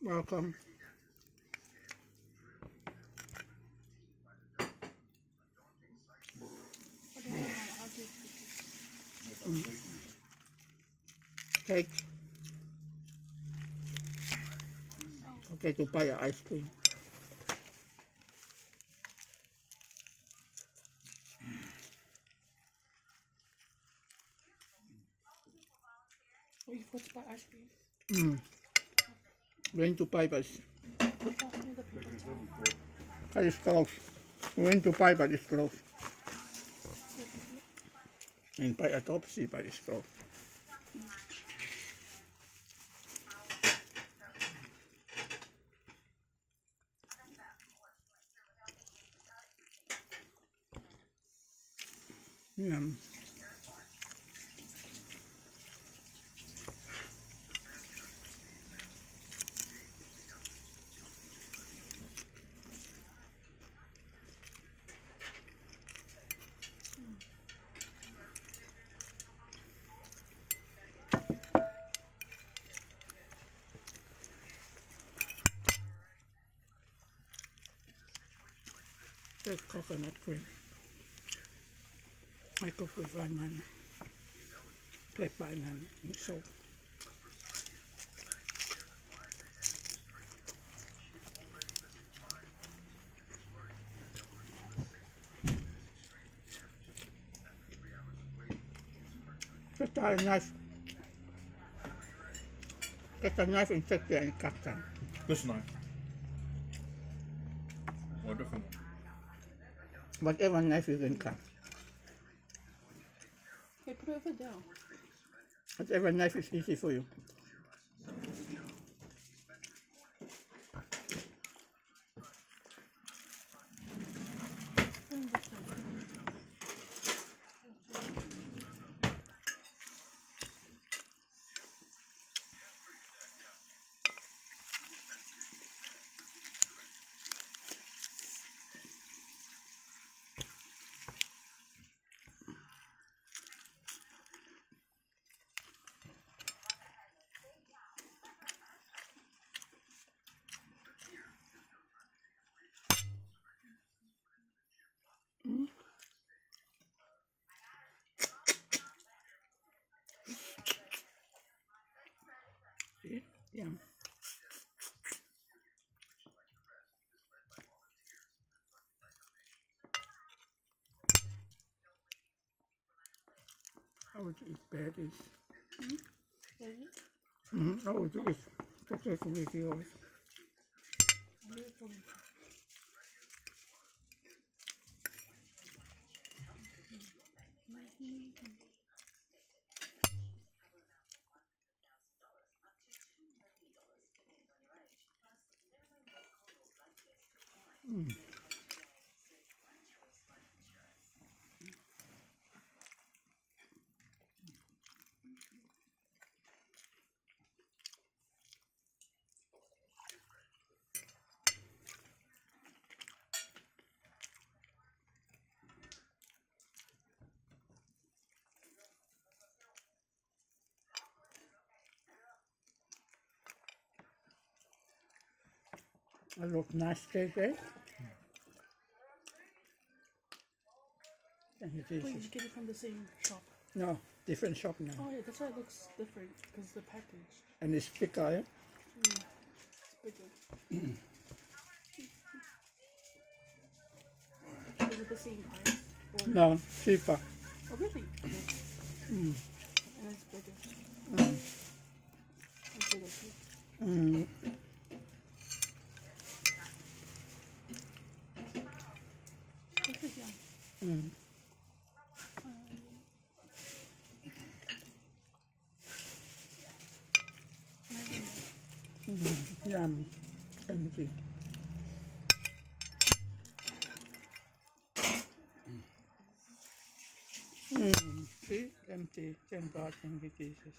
Welcome. Cake. Okay, to buy ice cream. We put by ice cream. Going to buy, but Oh, it's closed. Going to buy, but it's closed. And buy a Topsy, but it's closed. Yum. There's coconut cream. I cook with lemon, pepper, and salt. Just a knife. Get a knife and take it and cut them. This knife. Or a different one. Whatever knife you can cut. hey, put it over there. Whatever knife is easy for you. See? Yum. I would eat berries. I would eat chocolate with yours. I look nice cake, eh? And it is. Wait, you get it from the same shop. No, different shop now. Oh, yeah, that's why it looks different, because the package And it's thicker, eh? is bigger. Is it the same price? Or, No, cheaper. oh, really? And it's bigger. It's bigger too. This is yum. Yum. Empty. See? Empty. 10 baht and pieces.